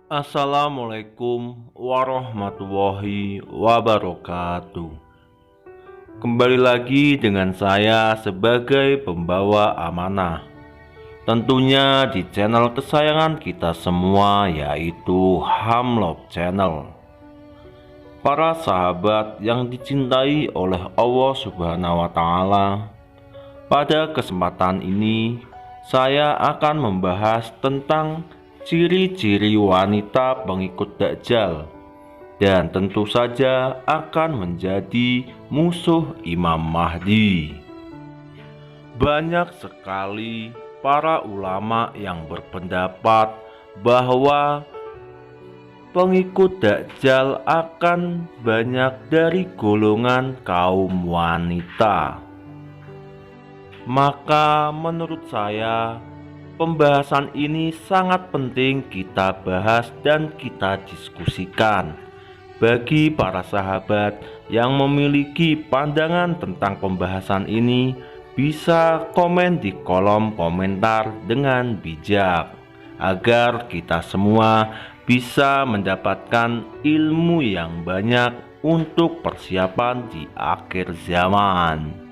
Assalamualaikum warahmatullahi wabarakatuh. Kembali lagi dengan saya sebagai pembawa amanah. Tentunya di channel kesayangan kita semua, yaitu Hamlop Channel. Para sahabat yang dicintai oleh Allah Subhanahu wa Ta'ala, pada kesempatan ini saya akan membahas tentang ciri-ciri wanita pengikut Dajjal, dan tentu saja akan menjadi musuh Imam Mahdi. Banyak sekali para ulama yang berpendapat bahwa pengikut Dajjal akan banyak dari golongan kaum wanita. Maka menurut saya, pembahasan ini sangat penting kita bahas dan kita diskusikan. Bagi para sahabat yang memiliki pandangan tentang pembahasan ini, bisa komen di kolom komentar dengan bijak, agar kita semua bisa mendapatkan ilmu yang banyak untuk persiapan di akhir zaman.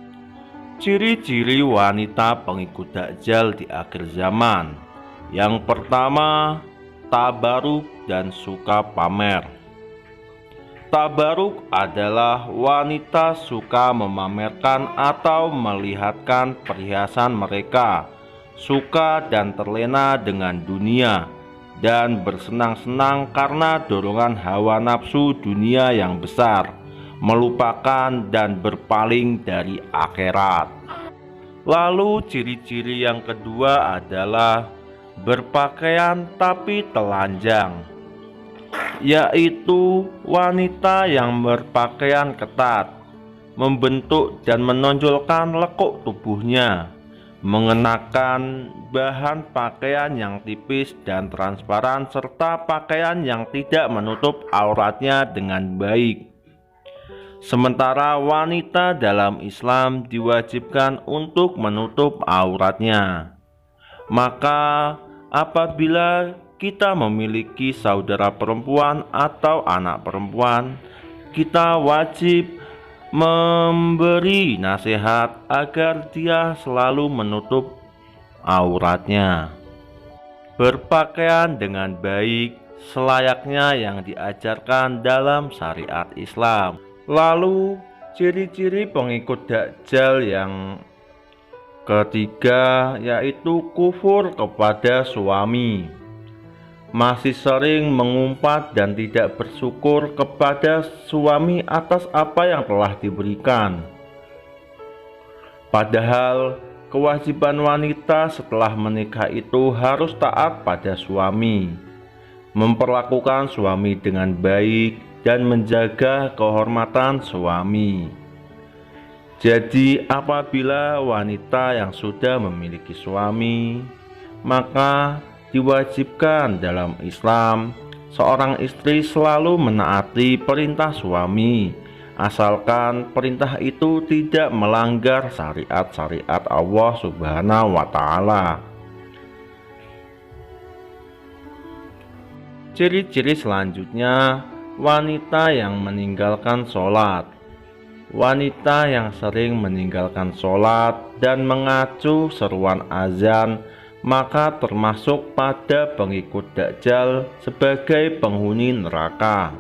Ciri-ciri wanita pengikut Dajjal di akhir zaman. Yang pertama, tabaruk dan suka pamer. Tabaruk adalah wanita suka memamerkan atau melihatkan perhiasan mereka, suka dan terlena dengan dunia, dan bersenang-senang karena dorongan hawa nafsu dunia yang besar, melupakan dan berpaling dari akhirat. Lalu ciri-ciri yang kedua adalah berpakaian tapi telanjang, yaitu wanita yang berpakaian ketat, membentuk dan menonjolkan lekuk tubuhnya, mengenakan bahan pakaian yang tipis dan transparan, serta pakaian yang tidak menutup auratnya dengan baik. Sementara wanita dalam Islam diwajibkan untuk menutup auratnya. Maka apabila kita memiliki saudara perempuan atau anak perempuan, kita wajib memberi nasihat agar dia selalu menutup auratnya. Berpakaian dengan baik selayaknya yang diajarkan dalam syariat Islam. Lalu ciri-ciri pengikut Dajjal yang ketiga yaitu kufur kepada suami. Masih sering mengumpat dan tidak bersyukur kepada suami atas apa yang telah diberikan. Padahal kewajiban wanita setelah menikah itu harus taat pada suami, memperlakukan suami dengan baik, dan menjaga kehormatan suami. Jadi apabila wanita yang sudah memiliki suami, maka diwajibkan dalam Islam seorang istri selalu menaati perintah suami, asalkan perintah itu tidak melanggar syariat-syariat Allah Subhanahu wa Ta'ala. Ciri-ciri selanjutnya, wanita yang meninggalkan sholat. Wanita yang sering meninggalkan sholat dan mengacu seruan azan, maka termasuk pada pengikut Dajjal sebagai penghuni neraka.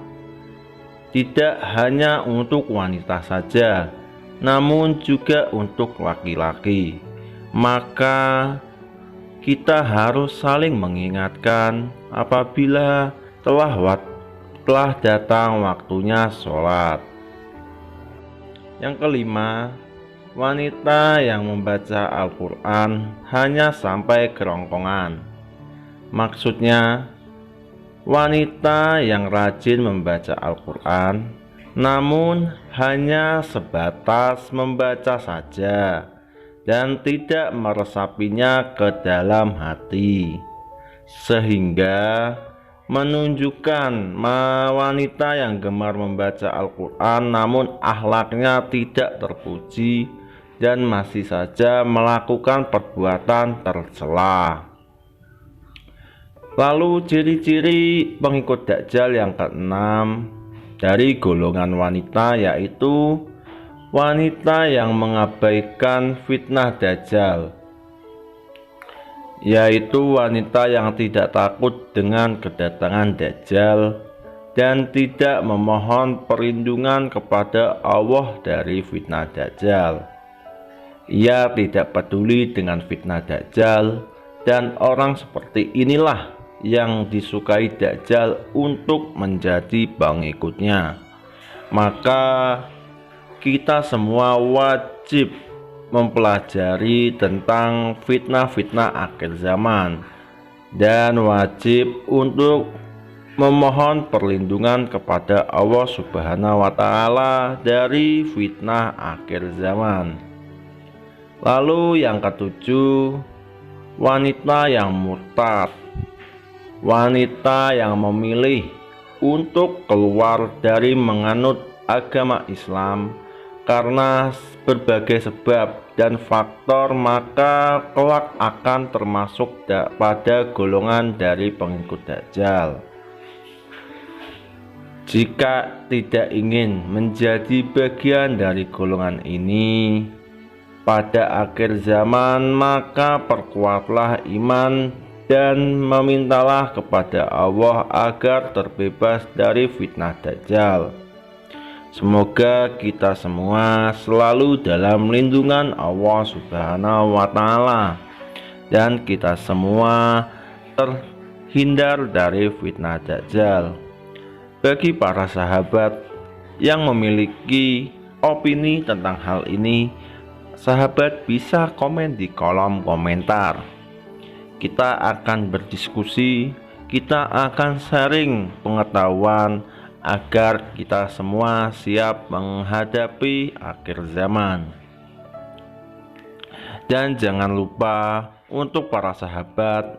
Tidak hanya untuk wanita saja, namun juga untuk laki-laki. Maka kita harus saling mengingatkan apabila telah datang waktunya sholat. Yang kelima, wanita yang membaca Al-Quran hanya sampai kerongkongan. Maksudnya, wanita yang rajin membaca Al-Quran namun hanya sebatas membaca saja dan tidak meresapinya ke dalam hati, sehingga menunjukkan wanita yang gemar membaca Al-Quran namun akhlaknya tidak terpuji dan masih saja melakukan perbuatan tercela. Lalu ciri-ciri pengikut Dajjal yang keenam dari golongan wanita, yaitu wanita yang mengabaikan fitnah Dajjal, yaitu wanita yang tidak takut dengan kedatangan Dajjal dan tidak memohon perlindungan kepada Allah dari fitnah Dajjal. Ia tidak peduli dengan fitnah Dajjal, dan orang seperti inilah yang disukai Dajjal untuk menjadi pengikutnya. Maka kita semua wajib mempelajari tentang fitnah-fitnah akhir zaman dan wajib untuk memohon perlindungan kepada Allah Subhanahu wa Ta'ala dari fitnah akhir zaman. Lalu yang ketujuh, wanita yang murtad, wanita yang memilih untuk keluar dari menganut agama Islam karena berbagai sebab dan faktor, maka kelak akan termasuk pada golongan dari pengikut Dajjal. Jika tidak ingin menjadi bagian dari golongan ini pada akhir zaman, maka perkuatlah iman dan memintalah kepada Allah agar terbebas dari fitnah Dajjal. Semoga kita semua selalu dalam lindungan Allah Subhanahu wa Ta'ala dan kita semua terhindar dari fitnah Dajjal. Bagi para sahabat yang memiliki opini tentang hal ini, sahabat bisa komen di kolom komentar. Kita akan berdiskusi, kita akan sharing pengetahuan agar kita semua siap menghadapi akhir zaman. Dan jangan lupa untuk para sahabat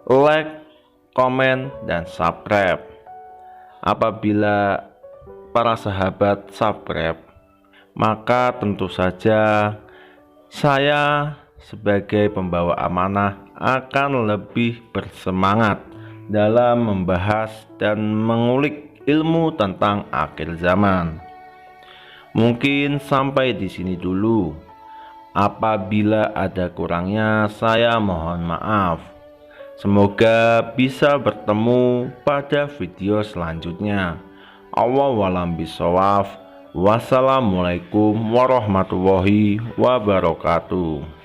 like, komen, dan subscribe. Apabila para sahabat subscribe, maka tentu saja saya sebagai pembawa amanah akan lebih bersemangat dalam membahas dan mengulik ilmu tentang akhir zaman. Mungkin sampai di sini dulu. Apabila ada kurangnya, saya mohon maaf. Semoga bisa bertemu pada video selanjutnya. Allahu a'lam bishawab. Wassalamualaikum warahmatullahi wabarakatuh.